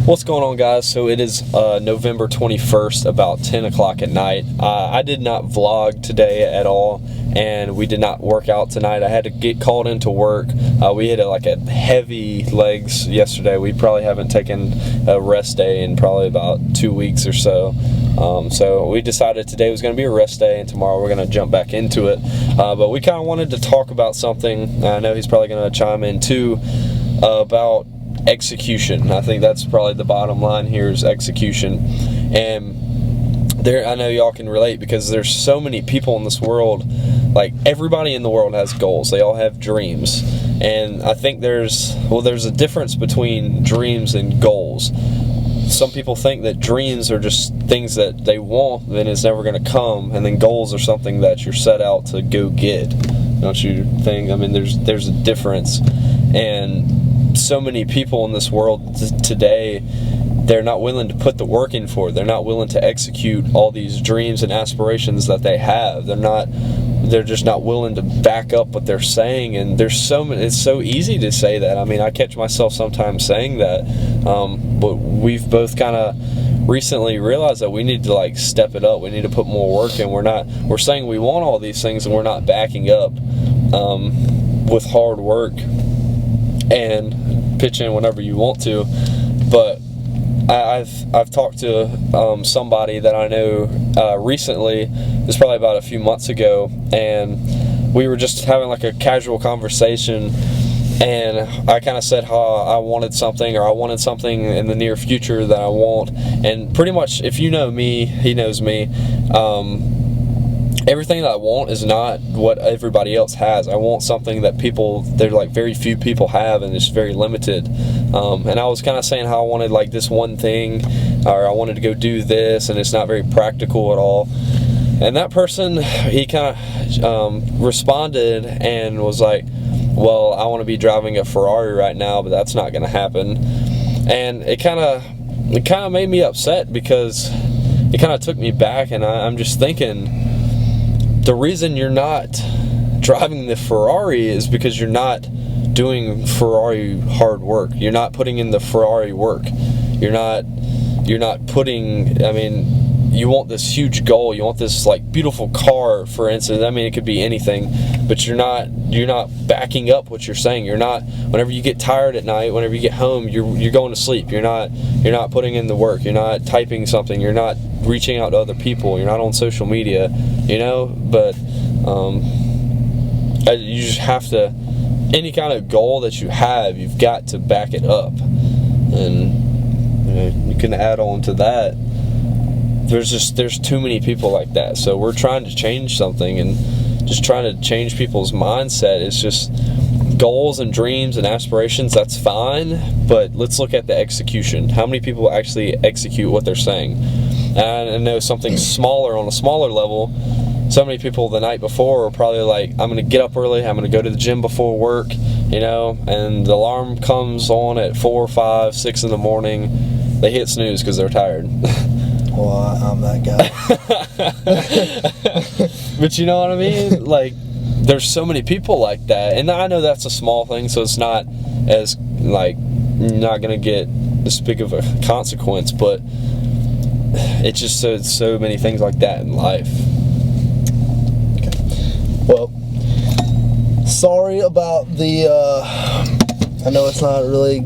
What's going on, guys? So it is November 21st, about 10 o'clock at night. I did not vlog today at all, and we did not work out tonight. I had to get called into work. We had a heavy legs yesterday. We probably haven't taken a rest day in probably about 2 weeks or so. So we decided today was going to be a rest day, and tomorrow we're going to jump back into it. But we kind of wanted to talk about something. I know he's probably going to chime in too, about execution. I think that's probably the bottom line here, is execution. And I know y'all can relate, because there's so many people in this world. Like, everybody in the world has goals. They all have dreams. And I think there's a difference between dreams and goals. Some people think that dreams are just things that they want, then it's never going to come, and then goals are something that you're set out to go get. Don't you think? I mean, there's a difference. And so many people in this world today, they're not willing to put the work in for it. They're not willing to execute all these dreams and aspirations that they have. They're just not willing to back up what they're saying. And it's so easy to say that. I mean, I catch myself sometimes saying that, but we've both kind of recently realized that we need to step it up. We need to put more work in. We're saying we want all these things, and we're not backing up with hard work and pitch in whenever you want to. But I've talked to somebody that I know recently. It's probably about a few months ago, and we were just having a casual conversation, and I kind of said how I wanted something in the near future that I want. And pretty much, if you know me, he knows me, everything that I want is not what everybody else has. I want something that very few people have, and it's very limited. And I was kind of saying how I wanted this one thing, or I wanted to go do this, and it's not very practical at all. And that person, he kind of responded and was like, well, I want to be driving a Ferrari right now, but that's not going to happen. And it kind of made me upset, because it kind of took me back, and I'm just thinking, the reason you're not driving the Ferrari is because you're not doing Ferrari hard work. You're not putting in the Ferrari work. You're not putting, I mean, you want this huge goal, you want this beautiful car, for instance. I mean, it could be anything, but you're not backing up what you're saying. You're not, whenever you get tired at night, whenever you get home, you're going to sleep. You're not putting in the work. You're not typing something. You're not reaching out to other people. You're not on social media, but you just have to, any kind of goal that you have, you've got to back it up. And you can add on to that, there's too many people like that. So we're trying to change something, and just trying to change people's mindset. It's just goals and dreams and aspirations, that's fine, but let's look at the execution. How many people actually execute what they're saying? And I know something smaller, on a smaller level, so many people the night before are probably like, I'm going to get up early, I'm going to go to the gym before work, and the alarm comes on at 4, 5, 6 in the morning. They hit snooze because they're tired. Well, I'm that guy. But you know what I mean? There's so many people like that, and I know that's a small thing, so it's not as not gonna get this big of a consequence, but it's just so many things like that in life. Okay. Well, sorry about the I know it's not really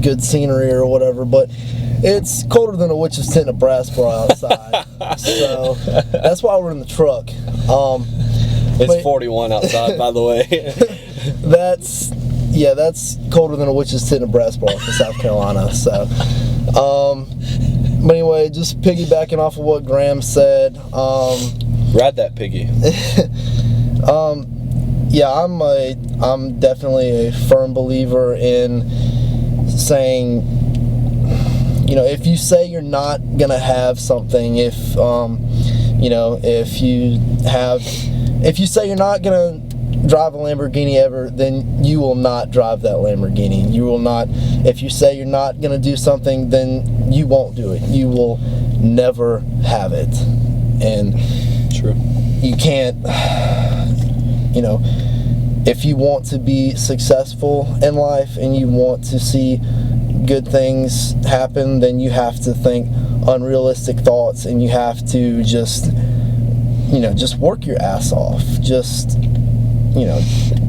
good scenery or whatever, but it's colder than a witch's tent in a brass bar outside. So that's why we're in the truck. It's 41 outside, by the way. That's colder than a witch's tent in a brass bar for South Carolina. So, but anyway, just piggybacking off of what Graham said. Ride that piggy. Yeah, I'm definitely a firm believer in saying, if you say you're not gonna have something, if you say you're not gonna drive a Lamborghini ever, then you will not drive that Lamborghini. You will not. If you say you're not gonna do something, then you won't do it. You will never have it. And true. You can't. If you want to be successful in life and you want to see good things happen, then you have to think unrealistic thoughts, and you have to just work your ass off, just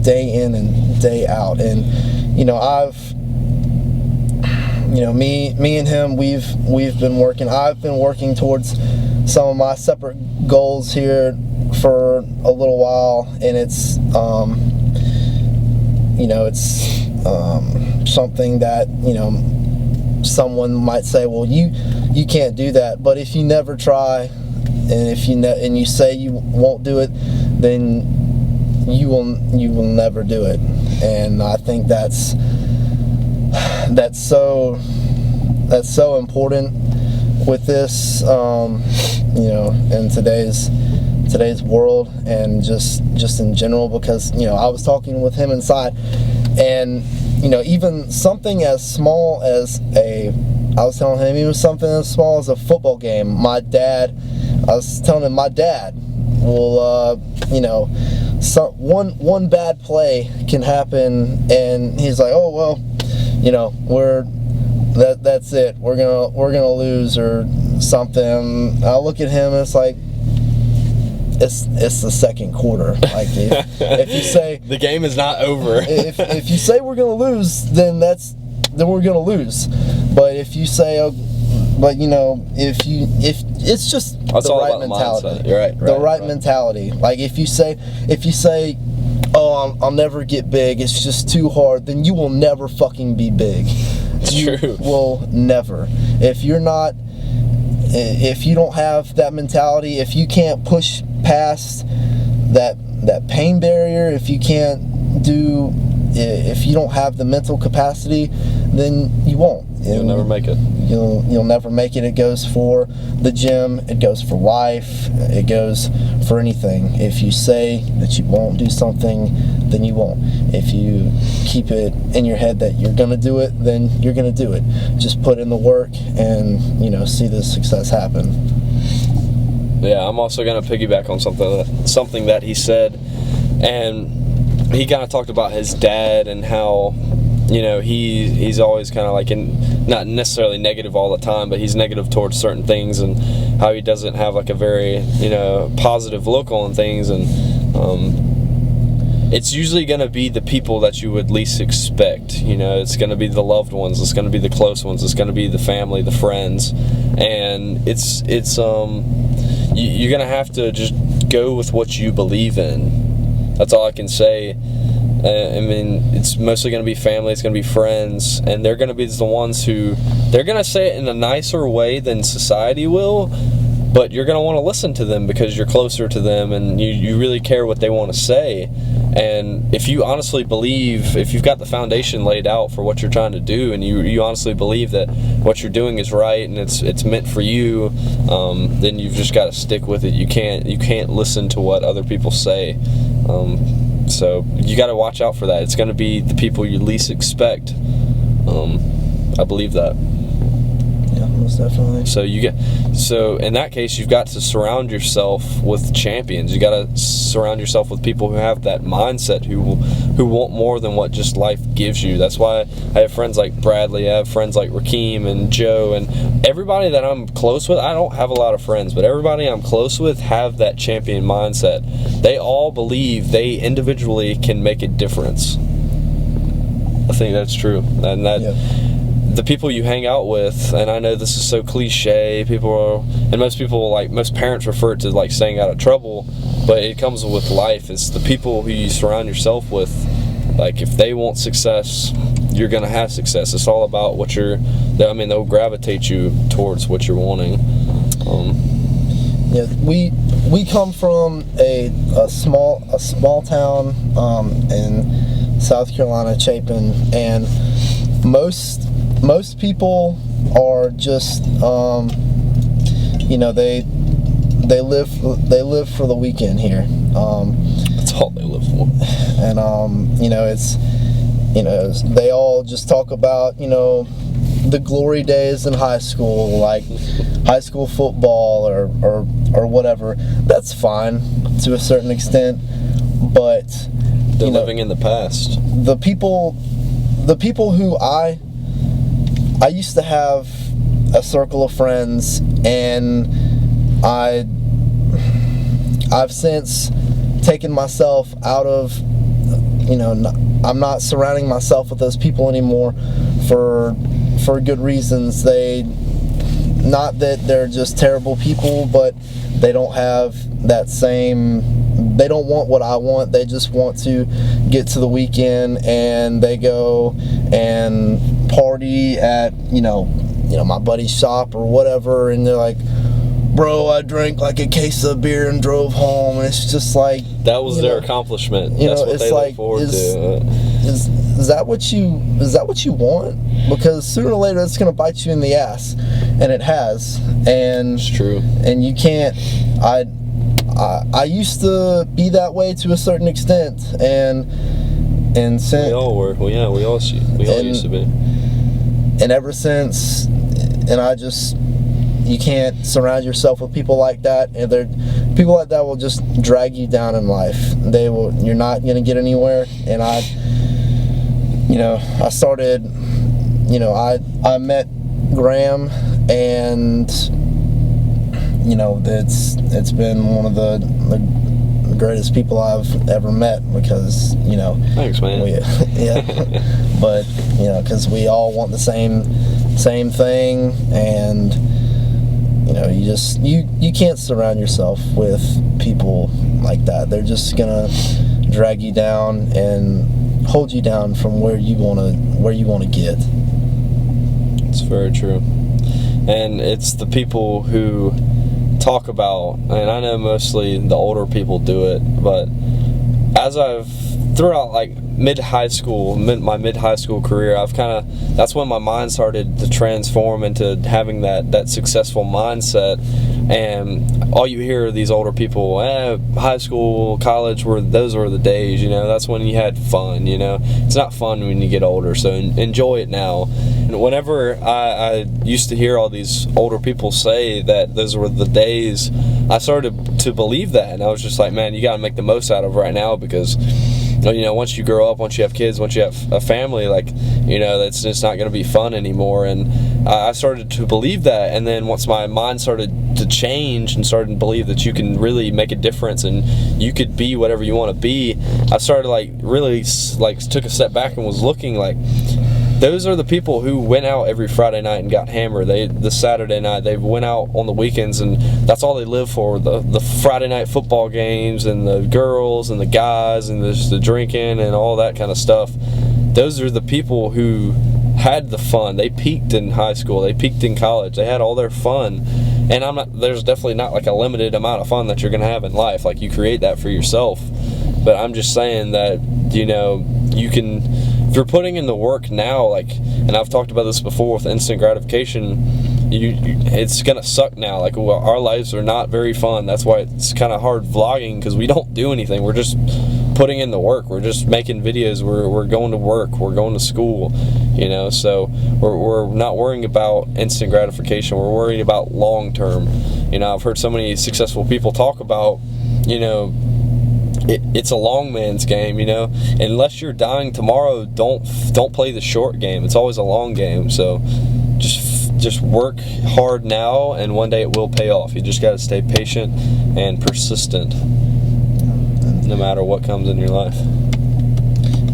day in and day out. And me and him, we've been working. I've been working towards some of my separate goals here for a little while, and it's something that someone might say, well, you can't do that. But if you never try, and if you say you won't do it, then you will never do it. And I think that's so important with this, in today's world, and just in general, because I was talking with him inside, and even something as small as a football game. I was telling him my dad will, one bad play can happen, and he's like, oh well, that's it. We're gonna lose or something. I look at him and it's like, it's the second quarter. Like if you say the game is not over, if you say we're gonna lose, then we're gonna lose. But if you say, if it's just that's the all right about mentality. Mindset. You're right. The right mentality. Like if you say, oh, I'll never get big, it's just too hard, then you will never fucking be big. You True. will never. If you don't have that mentality, if you can't push past that pain barrier, if you don't have the mental capacity, then you won't. You'll never make it. You'll never make it. It goes for the gym, it goes for life, it goes for anything. If you say that you won't do something, then you won't. If you keep it in your head that you're gonna do it, then you're gonna do it. Just put in the work and see the success happen. Yeah, I'm also gonna piggyback on something that he said, and he kind of talked about his dad and how he's always kind of like not necessarily negative all the time, but he's negative towards certain things, and how he doesn't have like a very positive look on things, and it's usually going to be the people that you would least expect. It's going to be the loved ones, it's going to be the close ones, it's going to be the family, the friends, and it's you're going to have to just go with what you believe in. That's all I can say. It's mostly going to be family, it's going to be friends, and they're going to be the ones who, they're going to say it in a nicer way than society will, but you're going to want to listen to them because you're closer to them, and you really care what they want to say. And if you honestly believe, if you've got the foundation laid out for what you're trying to do, and you honestly believe that what you're doing is right and it's meant for you, then you've just got to stick with it. You can't listen to what other people say. So you got to watch out for that. It's going to be the people you least expect. I believe that. Yeah, most definitely. So in that case, you've got to surround yourself with champions. You got to surround yourself with people who have that mindset, who want more than what just life gives you. That's why I have friends like Bradley, I have friends like Rakeem and Joe, and everybody that I'm close with. I don't have a lot of friends, but everybody I'm close with have that champion mindset. They all believe they individually can make a difference. I think that's true, and that. Yeah. The people you hang out with, and I know this is so cliche, most parents refer to like staying out of trouble, but it comes with life. It's the people who you surround yourself with. Like if they want success, you're gonna have success. It's all about they'll gravitate you towards what you're wanting. Yeah, we come from a small town in South Carolina, Chapin, and most people are just they live for the weekend here. That's all they live for. And they all just talk about the glory days in high school, like high school football or whatever. That's fine to a certain extent, but they're living in the past. The people who I I used to have a circle of friends, and I've since taken myself out of, I'm not surrounding myself with those people anymore for good reasons. Not that they're just terrible people, but they don't have that same, they don't want what I want. They just want to get to the weekend, and they go and party at, my buddy's shop or whatever, and they're like, bro, I drank like a case of beer and drove home, and it's just like, that was their accomplishment. That's what they look forward to. Is that what you want? Because sooner or later it's going to bite you in the ass, and it has. And it's true. And you can't. I used to be that way to a certain extent, and since we all were. Well, yeah, we all used to be. And ever since, you can't surround yourself with people like that, and people like that will just drag you down in life. You're not going to get anywhere. And I started, I met Graham, and it's been one of the greatest people I've ever met, because thanks, man. But because we all want the same thing, and you can't surround yourself with people like that. They're just gonna drag you down and hold you down from where you wanna get. It's very true. And it's the people who talk about, and I know mostly the older people do it, but as I've throughout like my mid-high school career, that's when my mind started to transform into having that successful mindset. And all you hear are these older people, high school, college, those were the days, that's when you had fun, It's not fun when you get older, so enjoy it now. And whenever I used to hear all these older people say that those were the days, I started to believe that, and I was just like, man, you gotta make the most out of right now, because once you grow up, once you have kids, once you have a family, that's just not going to be fun anymore. And I started to believe that, and then once my mind started to change and started to believe that you can really make a difference and you could be whatever you want to be, I started really took a step back and was looking those are the people who went out every Friday night and got hammered. The Saturday night, they went out on the weekends, and that's all they live for, the Friday night football games and the girls and the guys and the drinking and all that kind of stuff. Those are the people who had the fun. They peaked in high school. They peaked in college. They had all their fun. And there's definitely not a limited amount of fun that you're going to have in life. You create that for yourself. But I'm just saying that, you can, if you're putting in the work now, and I've talked about this before with instant gratification, it's gonna suck now. Our lives are not very fun. That's why it's kind of hard vlogging, because we don't do anything. We're just putting in the work. We're just making videos. We're going to work. We're going to school. So we're not worrying about instant gratification. We're worrying about long term. I've heard so many successful people talk about, it's a long man's game, Unless you're dying tomorrow, don't play the short game. It's always a long game. So just work hard now, and one day it will pay off. You just got to stay patient and persistent, no matter what comes in your life.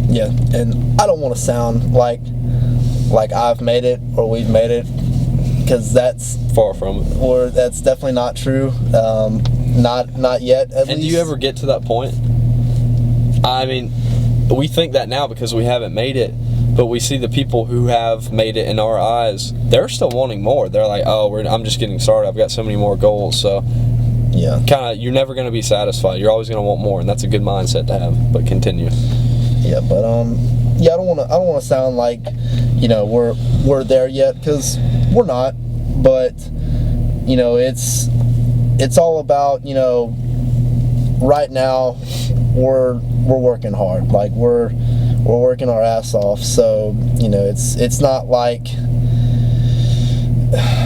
Yeah, and I don't want to sound like I've made it or we've made it, because that's far from it. Or that's definitely not true. Not yet, at least. And do you ever get to that point? I mean, we think that now because we haven't made it, but we see the people who have made it in our eyes, they're still wanting more. They're like, I'm just getting started. I've got so many more goals. So, yeah, you're never going to be satisfied. You're always going to want more, and that's a good mindset to have. But continue. Yeah, but I don't want to sound like, we're there yet, because we're not. But it's all about, right now we're working hard. We're working our ass off. So it's not like,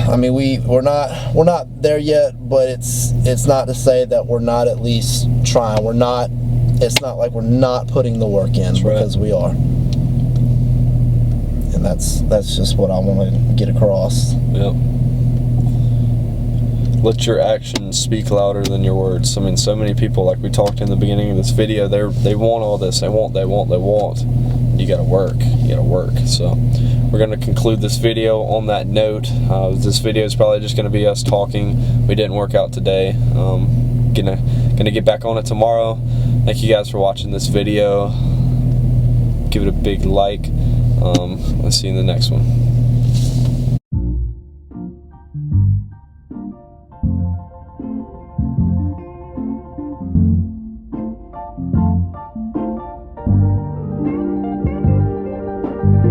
we're not there yet, but it's not to say that we're not at least trying. It's not like we're not putting the work in, because we are. and that's just what I want to get across. Yep. Let your actions speak louder than your words. I mean, so many people, like we talked in the beginning of this video, they want all this. They want. You gotta work. You gotta work. So we're gonna conclude this video on that note. This video is probably just gonna be us talking. We didn't work out today. Gonna get back on it tomorrow. Thank you guys for watching this video. Give it a big like. Let's see you in the next one.